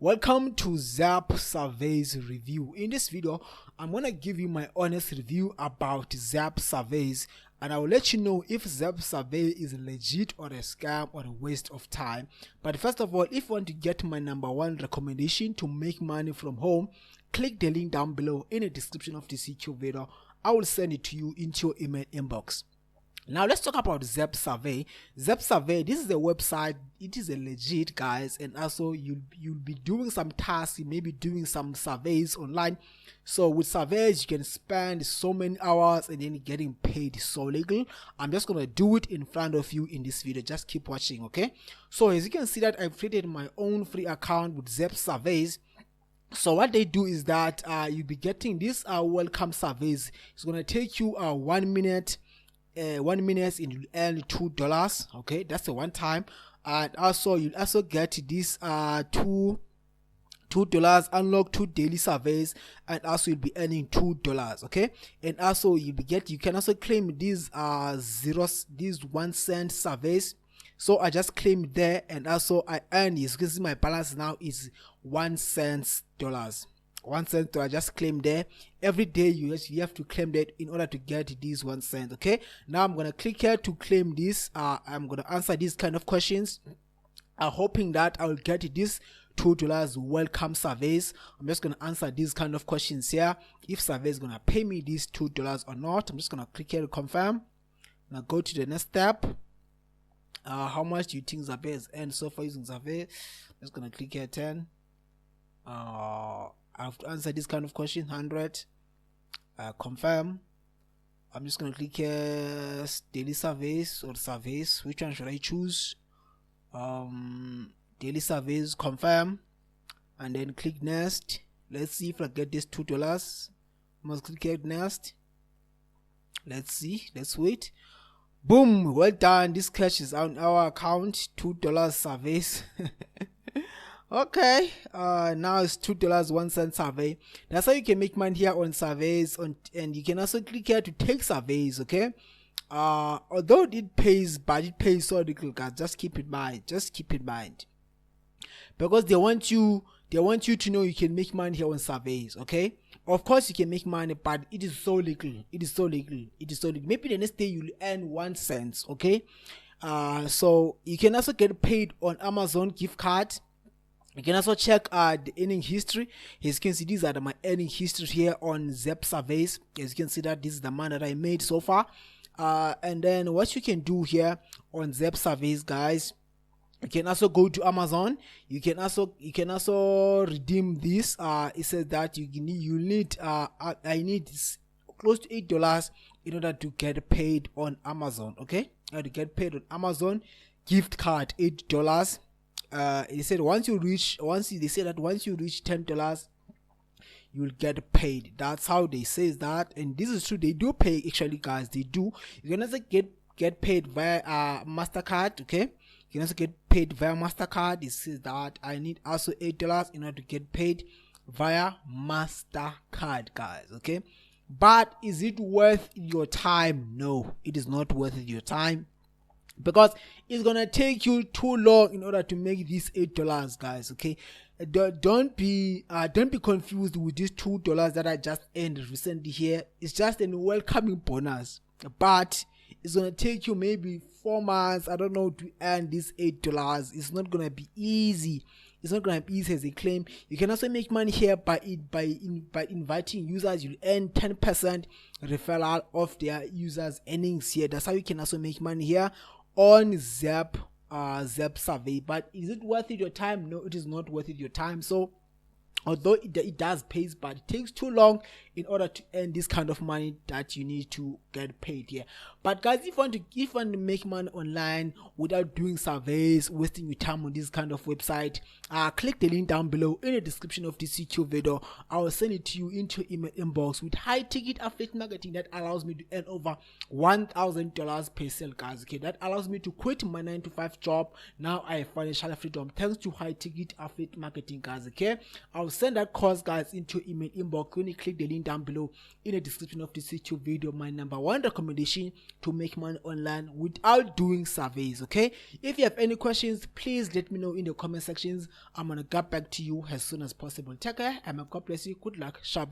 Welcome to Zap Surveys review. In this video, I'm going to give you my honest review about Zap Surveys, and I will let you know if Zap Survey is legit or a scam or a waste of time. But first of all, if you want to get my #1 recommendation to make money from home, click the link down below in the description of this YouTube video. I will send it to you into your email inbox. Now let's talk about Zap Survey. Zap Survey, this is a website. It is a legit, guys, and also you'll be doing some tasks, maybe doing some surveys online. So with surveys, you can spend so many hours and then getting paid so little. I'm just gonna do it in front of you in this video. Just keep watching, okay? So as you can see that I've created my own free account with Zap Surveys. So what they do is that you'll be getting these welcome surveys. It's gonna take you 1 minute. 1 minute and you'll earn $2. Okay, that's the one time. And also you'll also get this $2 unlock 2 daily surveys, and also you'll be earning $2. Okay, and also you can also claim these these 1 cent surveys. So I just claimed there, and also I earned this because my balance now is $1 cent. 1 cent. I just claim there. Every day you have to claim that in order to get these 1 cent. Okay, now I'm gonna click here to claim this. I'm gonna answer these kind of questions, hoping that I will get this $2 welcome surveys. I'm just gonna answer these kind of questions here, if survey is gonna pay me these $2 or not. I'm just gonna click here to confirm. Now go to the next step. How much do you think survey has earned so far using survey? I'm just gonna click here 10. I have to answer this kind of question. 100. Confirm. I'm just gonna click here daily surveys or surveys. Which one should I choose? Daily surveys. Confirm, and then click next. Let's see if I get this $2. Must click here next. Let's see. Let's wait. Boom! Well done. This cash is on our account. $2 surveys. Okay, now it's $2 1 cent survey. That's how you can make money here on surveys, and you can also click here to take surveys. Okay, although it pays, but it pays so little, guys. Just keep in mind. Just keep in mind, because they want you to know you can make money here on surveys. Okay, of course you can make money, but it is so little. It is so little. It is so little. Maybe the next day you'll earn 1 cent. Okay, so you can also get paid on Amazon gift card. You can also check the earning history. As you can see, these are my earning history here on Zap Surveys. As you can see that this is the amount that I made so far. And then what you can do here on Zap Surveys, guys, you can also go to Amazon. You can also redeem this. It says that I need close to $8 in order to get paid on Amazon. Okay, to get paid on Amazon gift card, $8. They said once you reach $10, you will get paid. That's how they say that, and this is true. They do pay, actually, guys. They do. You can also get paid via MasterCard. Okay, you can also get paid via MasterCard. It says that I need also $8 in order to get paid via MasterCard, guys. Okay, but is it worth your time? No, it is not worth your time, because it's gonna take you too long in order to make these $8, guys. Okay, don't be confused with these $2 that I just earned recently here. It's just a welcoming bonus, but it's gonna take you maybe 4 months, I don't know, to earn these $8. It's not gonna be easy. It's not gonna be easy as they claim. You can also make money here by inviting users. You'll earn 10% referral of their users' earnings here. That's how you can also make money here on Zap Survey. But is it worth it your time? No, it is not worth it your time. So although it does pay, but it takes too long in order to earn this kind of money that you need to get paid here. But guys, if you want to make money online without doing surveys, wasting your time on this kind of website, click the link down below in the description of this YouTube video. I will send it to you into your email inbox with high ticket affiliate marketing that allows me to earn over $1,000 per sale, guys. Okay, that allows me to quit my 9-to-5 job. Now I have financial freedom thanks to high ticket affiliate marketing, guys. Okay, I'll will send that course, guys, into your email inbox when you click the link down below in the description of this YouTube video. My #1 recommendation to make money online without doing surveys. Okay, if you have any questions, please let me know in the comment sections. I'm gonna get back to you as soon as possible. Take care and God bless you. Good luck. Sharp.